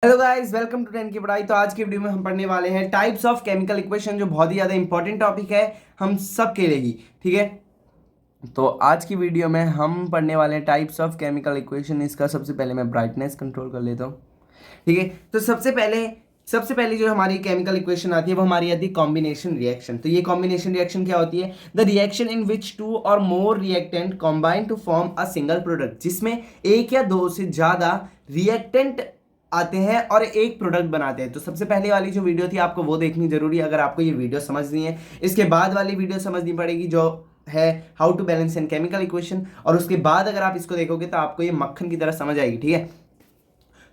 Hello guys, welcome to 10 की पढ़ाई। तो आज की वीडियो में हम पढ़ने वाले हैं टाइप्स ऑफ केमिकल इक्वेशन, जो बहुत ही ज़्यादा इंपॉर्टेंट टॉपिक है हम सब के लिए ही। ठीक है, तो आज की वीडियो में हम पढ़ने वाले हैं टाइप्स ऑफ केमिकल इक्वेशन। इसका सबसे पहले मैं ब्राइटनेस कंट्रोल कर लेता हूँ। ठीक है, तो सबसे पहले जो हमारी केमिकल इक्वेशन आती है वो हमारी आती है कॉम्बिनेशन रिएक्शन। तो ये कॉम्बिनेशन रिएक्शन क्या होती है? The reaction in which two or more reactant combine to form a single product, जिसमें एक या दो से ज्यादा रिएक्टेंट आते हैं और एक प्रोडक्ट बनाते हैं। तो सबसे पहले वाली जो वीडियो थी आपको वो देखनी जरूरी है अगर आपको ये वीडियो समझनी है। इसके बाद वाली वीडियो समझनी पड़ेगी जो है how to balance an chemical equation, और उसके बाद अगर आप इसको देखोगे तो आपको ये मक्खन की तरह समझ आएगी। ठीक है,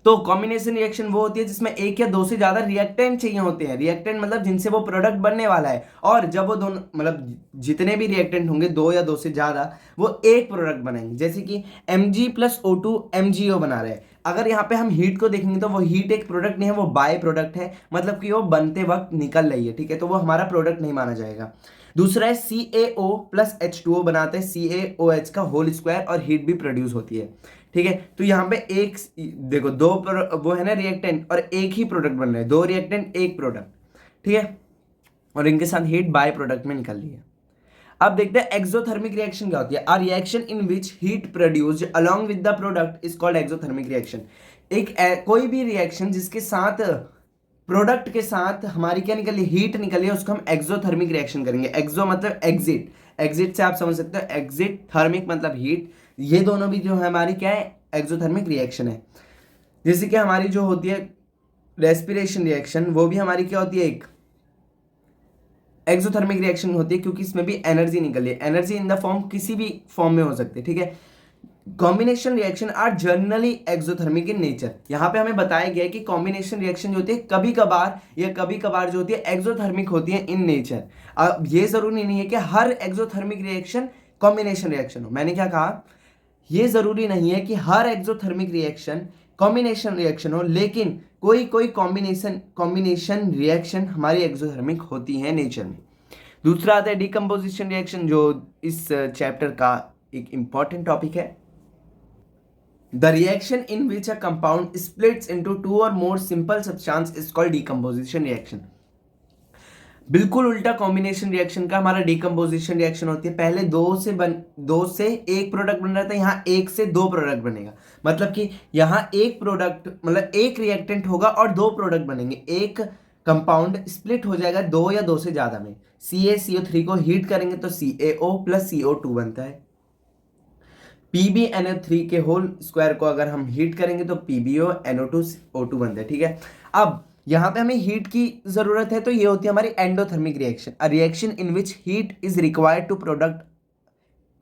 तो कॉम्बिनेशन रिएक्शन वो होती है जिसमें एक या दो से ज्यादा रिएक्टेंट चाहिए होते हैं। रिएक्टेंट मतलब जिनसे वो प्रोडक्ट बनने वाला है, और जब वो दोनों मतलब जितने भी रिएक्टेंट होंगे दो या दो से ज्यादा, वो एक प्रोडक्ट बनाएंगे। जैसे कि Mg+O2 MgO बना रहे हैं। अगर यहाँ पे हम हीट को देखेंगे तो वो हीट एक प्रोडक्ट नहीं है, वो बाय प्रोडक्ट है, मतलब कि वो बनते वक्त निकल रही है। ठीक है, तो वो हमारा प्रोडक्ट नहीं माना जाएगा। दूसरा है CaO+H2O बनाते हैं CaOH का होल स्क्वायर, और हीट भी प्रोड्यूस होती है। ठीक है, तो यहाँ पे एक देखो वो है ना रिएक्टेंट, और एक ही प्रोडक्ट बन रहे हैं, दो रिएक्टेंट एक प्रोडक्ट। ठीक है, और इनके साथ हीट बाय प्रोडक्ट में निकल रही है। अब देखते हैं एक्सोथर्मिक रिएक्शन क्या होती है। A reaction in which heat produced along with the product is called exothermic reaction. कोई भी रिएक्शन जिसके साथ प्रोडक्ट के साथ हमारी क्या निकली, हीट निकली है, उसको हम एक्सोथर्मिक रिएक्शन करेंगे। एक्सो मतलब एग्जिट, एग्जिट से आप समझ सकते हो एग्जिट, थर्मिक मतलब हीट। ये दोनों भी जो है हमारी क्या है, एक्सोथर्मिक रिएक्शन है। जैसे कि हमारी जो होती है रेस्पिरेशन रिएक्शन, वो भी हमारी क्या होती है, एक एक्सोथर्मिक रिएक्शन होती है, क्योंकि इसमें भी एनर्जी निकली है। एनर्जी इन द फॉर्म किसी भी फॉर्म में हो सकती है। ठीक है, combination reaction are generally exothermic in nature. यहां पे हमें बताया गया है कि कॉम्बिनेशन रिएक्शन जो होती है कभी कभार जो होती है एक्सोथर्मिक होती है इन नेचर। अब ये जरूरी नहीं है कि हर एक्सोथर्मिक रिएक्शन कॉम्बिनेशन रिएक्शन हो। मैंने क्या कहा, ये जरूरी नहीं है कि हर एक्सोथर्मिक रिएक्शन कॉम्बिनेशन रिएक्शन हो, लेकिन कोई कोई कॉम्बिनेशन रिएक्शन हमारी एक्सोथर्मिक होती है नेचर में। दूसरा आता है डिकम्पोजिशन रिएक्शन, जो इस चैप्टर का एक इंपॉर्टेंट टॉपिक है। The reaction in which a compound splits into two or more simple substance is called decomposition reaction। बिल्कुल उल्टा कॉम्बिनेशन रिएक्शन का हमारा डिकम्पोजिशन रिएक्शन होती है। पहले दो से एक प्रोडक्ट बन रहा था, यहाँ एक से दो प्रोडक्ट बनेगा। मतलब कि यहाँ एक प्रोडक्ट मतलब एक रिएक्टेंट होगा और दो प्रोडक्ट बनेंगे। एक कंपाउंड स्प्लिट हो जाएगा दो या दो से ज्यादा में। CaCO3 को हीट करेंगे तो CaO+CO2 बनता है। PbNO3 के होल स्क्वायर को अगर हम हीट करेंगे तो PbONO2O2 बनता है। ठीक है, अब यहां पे हमें हीट की जरूरत है, तो ये होती है हमारी endothermic reaction. A reaction in which heat is required to product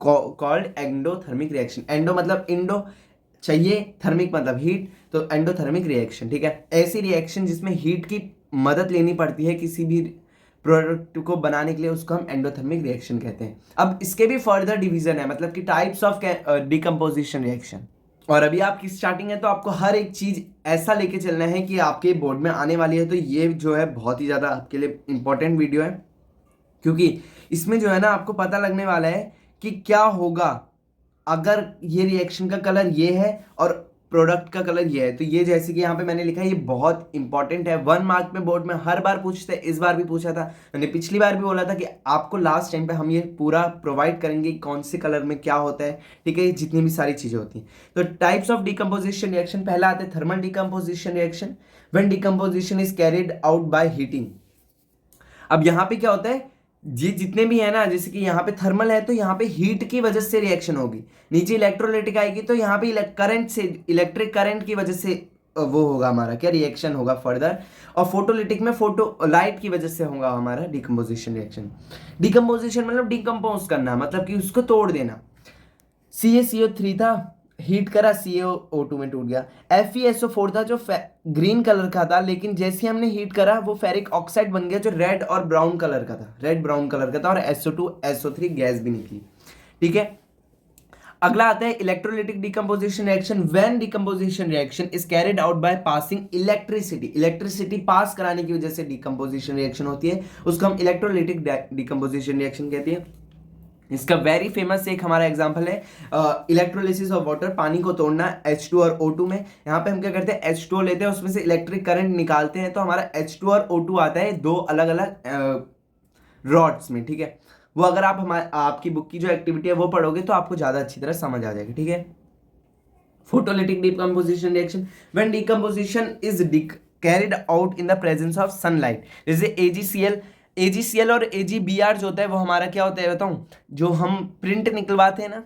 called endothermic reaction. Endo मतलब इंडो चाहिए, थर्मिक मतलब हीट, तो एंडोथर्मिक रिएक्शन। ठीक है, ऐसी रिएक्शन जिसमें हीट की मदद लेनी पड़ती है किसी भी प्रोडक्ट को बनाने के लिए, उसको हम एंडोथर्मिक रिएक्शन कहते हैं। अब इसके भी फर्दर डिवीजन है, मतलब कि टाइप्स ऑफ डिकम्पोजिशन रिएक्शन। और अभी आपकी स्टार्टिंग है तो आपको हर एक चीज ऐसा लेके चलना है कि आपके बोर्ड में आने वाली है। तो ये जो है बहुत ही ज्यादा आपके लिए इंपॉर्टेंट वीडियो है, क्योंकि इसमें जो है ना आपको पता लगने वाला है कि क्या होगा अगर ये रिएक्शन का कलर ये है और प्रोडक्ट का कलर ये है। तो ये जैसे कि यहाँ पे मैंने लिखा है, ये बहुत इंपॉर्टेंट है। 1 मार्क में बोर्ड में हर बार पूछते हैं, इस बार भी पूछा था। मैंने पिछली बार भी बोला था कि आपको लास्ट टाइम पे हम ये पूरा प्रोवाइड करेंगे कौन से कलर में क्या होता है। ठीक है, जितनी भी सारी चीजें होती हैं। तो टाइप्स ऑफ डिकम्पोजिशन रिएक्शन, पहला आता है thermal decomposition reaction, when decomposition is carried out by heating. अब यहाँ पे क्या होता है, जी जितने भी है ना, जैसे कि यहाँ पे थर्मल है तो यहाँ पे हीट की वजह से रिएक्शन होगी। नीचे इलेक्ट्रोलाइटिक आएगी तो यहाँ पे करंट से, इलेक्ट्रिक करंट की वजह से वो होगा हमारा क्या, रिएक्शन होगा फर्दर। और फोटोलिटिक में फोटो लाइट की वजह से होगा हमारा डिकम्पोजिशन रिएक्शन। डिकम्पोजिशन मतलब डिकम्पोज करना, मतलब कि उसको तोड़ देना। CaCO3 था, हीट करा CaO2 में टूट गया। FeSO4 था जो ग्रीन कलर का था, लेकिन जैसे हमने हीट करा वो फेरिक ऑक्साइड बन गया जो रेड और ब्राउन कलर का था, रेड ब्राउन कलर का था, और SO2 SO3 गैस भी निकली। ठीक है, अगला आता है electrolytic decomposition reaction, when decomposition reaction is carried out by passing electricity. Electricity pass कराने की वजह से डिकम्पोजिशन रिएक्शन होती है, उसको हम इलेक्ट्रोलिटिक डिकम्पोजिशन रिएक्शन कहते हैं। इसका वेरी फेमस एक हमारा एग्जांपल है इलेक्ट्रोलिसिस ऑफ वाटर, पानी को तोड़ना H2 और O2 में। यहाँ पे हम क्या करते हैं, H2O लेते हैं, उसमें से इलेक्ट्रिक करंट निकालते हैं, तो हमारा H2 और O2 आता है दो अलग अलग रॉड्स में, ठीक है। वो अगर आप हमारे आपकी बुक की जो एक्टिविटी है वो पढ़ोगे तो आपको ज़्यादा अच्छी तरह समझ आ जाएगी, ठीक है। Photolytic decomposition reaction, when decomposition is carried out in the presence of sunlight, जैसे AgCl और AgBr जो होता है वो हमारा क्या होता है बताऊं, जो हम प्रिंट निकलवाते हैं ना,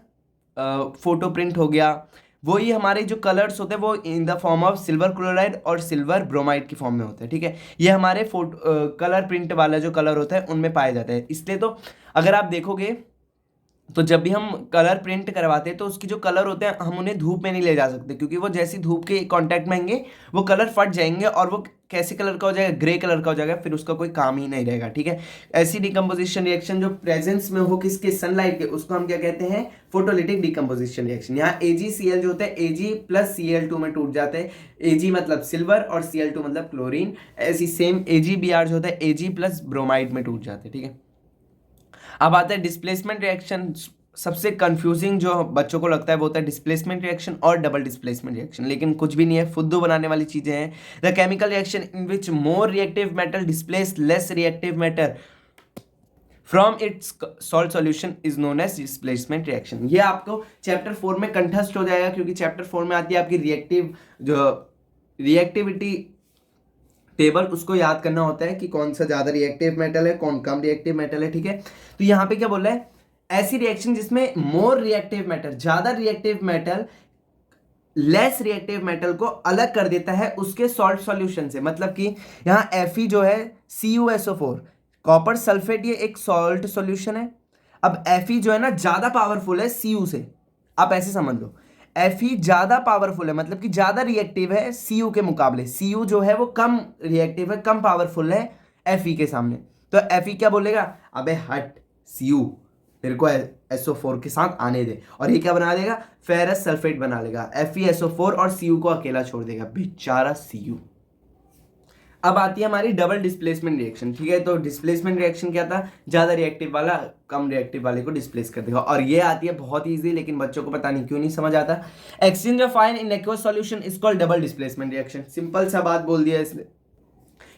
फोटो प्रिंट हो गया, वही हमारे जो कलर्स होते हैं वो in the form of silver chloride और सिल्वर ब्रोमाइड की फॉर्म में होते हैं, ठीक है। ये हमारे फोटो कलर प्रिंट वाला जो कलर होता है उनमें पाया जाता है। इसलिए तो अगर आप देखोगे तो जब भी हम कलर प्रिंट करवाते हैं तो उसकी जो कलर होते हैं हम उन्हें धूप में नहीं ले जा सकते, क्योंकि वो जैसी धूप के कांटेक्ट में आएंगे वो कलर फट जाएंगे और वो कैसे कलर का हो जाएगा, ग्रे कलर का हो जाएगा, फिर उसका कोई काम ही नहीं रहेगा, ठीक है। ऐसी डिकम्पोजिशन रिएक्शन जो प्रेजेंस में हो किसके, सनलाइट के, उसको हम क्या कहते हैं, फोटोलिटिक डिकम्पोजिशन रिएक्शन। यहाँ AgCl जो होता है Ag प्लस Cl2 में टूट जाते हैं, Ag मतलब सिल्वर और Cl2 मतलब क्लोरीन। ऐसी सेम AgBr जो होता है Ag प्लस ब्रोमाइड में टूट जाते हैं, ठीक है। अब आता है डिस्प्लेसमेंट रिएक्शन। सबसे कंफ्यूजिंग जो बच्चों को लगता है वो होता है डिस्प्लेसमेंट रिएक्शन और डबल डिस्प्लेसमेंट रिएक्शन, लेकिन कुछ भी नहीं है, फुद्दू बनाने वाली चीजें हैं। The chemical reaction in which more reactive metal displace less reactive matter from its salt solution is known as displacement reaction. ये आपको चैप्टर 4 में कंठस्थ हो जाएगा, क्योंकि चैप्टर 4 में आती है आपकी रिएक्टिविटी टेबल, उसको याद करना होता है कि कौन सा ज्यादा रिएक्टिव मेटल है, कौन कम रिएक्टिव मेटल है, ठीक है। तो यहाँ पे क्या बोल रहा है, ऐसी रिएक्शन जिसमें मोर रिएक्टिव मेटल, ज्यादा reactive metal less reactive metal को अलग कर देता है उसके सॉल्ट सॉल्यूशन से। मतलब कि यहाँ Fe जो है CuSO4, कॉपर सल्फेट, ये एक सॉल्ट सॉल्यूशन है। अब Fe जो है ना ज्यादा पावरफुल है Cu से, आप ऐसे समझ लो, Fe ज्यादा पावरफुल है, मतलब कि ज्यादा रिएक्टिव है Cu के मुकाबले। Cu जो है वो कम रिएक्टिव है, कम पावरफुल है Fe के सामने। तो Fe क्या बोलेगा, अबे हट Cu, मेरे को SO4 के साथ आने दे, और ये क्या बना देगा, फेरस सल्फेट बना लेगा, FeSO4 और Cu को अकेला छोड़ देगा, बेचारा Cu। अब आती है हमारी डबल डिस्प्लेसमेंट रिएक्शन, ठीक है। तो डिस्प्लेसमेंट रिएक्शन क्या था, ज्यादा रिएक्टिव वाला कम रिएक्टिव वाले को डिस्प्लेस कर देगा, और ये आती है बहुत इजी, लेकिन बच्चों को पता नहीं क्यों नहीं समझ आता। Exchange of ion in aqueous solution is called double displacement reaction. Simple सा बात बोल दिया इसने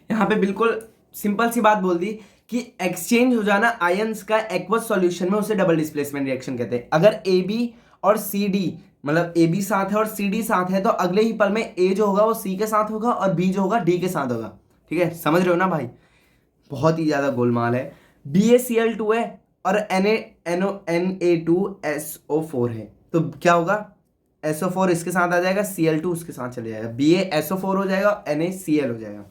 यहाँ पे, बिल्कुल सिंपल सी बात बोल दी कि एक्सचेंज हो जाना आयंस का एक्वस सॉल्यूशन में, उसे डबल डिस्प्लेसमेंट रिएक्शन कहते हैं। अगर AB और CD, मतलब AB साथ है और CD साथ है, तो अगले ही पल में A जो होगा वो C के साथ होगा और B जो होगा D के साथ होगा, ठीक है। समझ रहे हो ना भाई, बहुत ही ज्यादा गोलमाल है। BaCl2 है और Na2SO4 है, तो क्या होगा, SO4 इसके साथ आ जाएगा, Cl2 उसके साथ चले जाएगा, BaSO4 हो जाएगा, NaCl हो जाएगा।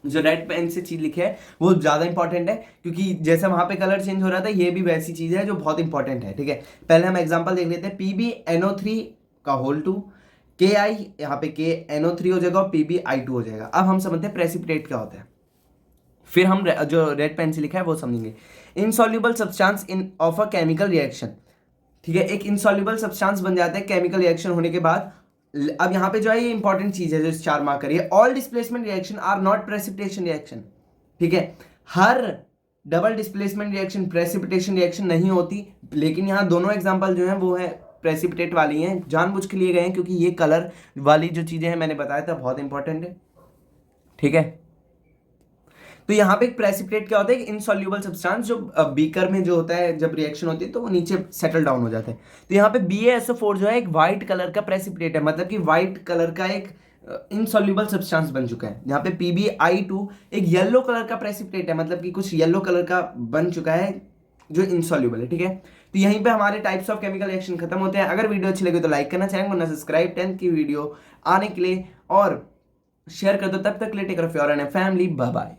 जो रेड पेन से चीज लिखे है वो ज्यादा इंपॉर्टेंट है, क्योंकि जैसे वहां पे कलर चेंज हो रहा था, ये भी वैसी चीज है जो बहुत इंपॉर्टेंट है, ठीक है। पहले हम एग्जांपल देख लेते हैं, PbNO3 का होल 2, Ki यहाँ पे KNO3 हो जाएगा और PbI2 हो जाएगा। अब हम समझते हैं प्रेसिपिटेट क्या होता है, फिर हम जो रेड पेन से लिखा है वो समझेंगे। Insoluble substance in of a chemical reaction, ठीक है, एक इनसॉल्युबल सब्सटेंस बन जाता है केमिकल रिएक्शन होने के बाद। अब यहाँ पे जो है ये इंपॉर्टेंट चीज है जो 4 मार्क करिए, all displacement reaction are not precipitation reaction, ठीक है। हर double displacement reaction precipitation reaction नहीं होती, लेकिन यहाँ दोनों एग्जांपल जो है वो है प्रेसिपिटेट वाली हैं, जानबूझ के लिए गए हैं, क्योंकि ये कलर वाली जो चीजें हैं मैंने बताया था बहुत इंपॉर्टेंट है, ठीक है। तो यहाँ पे एक प्रेसिपिटेट क्या होता है, इनसॉल्युबल सब्सटेंस जो बीकर में जो होता है, जब रिएक्शन होती है तो वो नीचे सेटल डाउन हो जाता है। तो यहाँ पे BaSO4 जो है एक व्हाइट कलर का प्रेसिपिटेट है, मतलब कि व्हाइट कलर का एक इनसॉल्युबल सब्सटेंस बन चुका है। यहाँ पे PbI2 एक येलो कलर का प्रेसिपिटेट है, मतलब कि कुछ येलो कलर का बन चुका है जो इनसॉल्युबल है, ठीक है। तो यहीं पे हमारे टाइप्स ऑफ केमिकल रिएक्शन खत्म होते हैं। अगर वीडियो अच्छी लगे तो लाइक करना, चैनल को सब्सक्राइब 10th की वीडियो आने के लिए, और शेयर कर दो। तब तक के लिए take care of your and family, bye bye.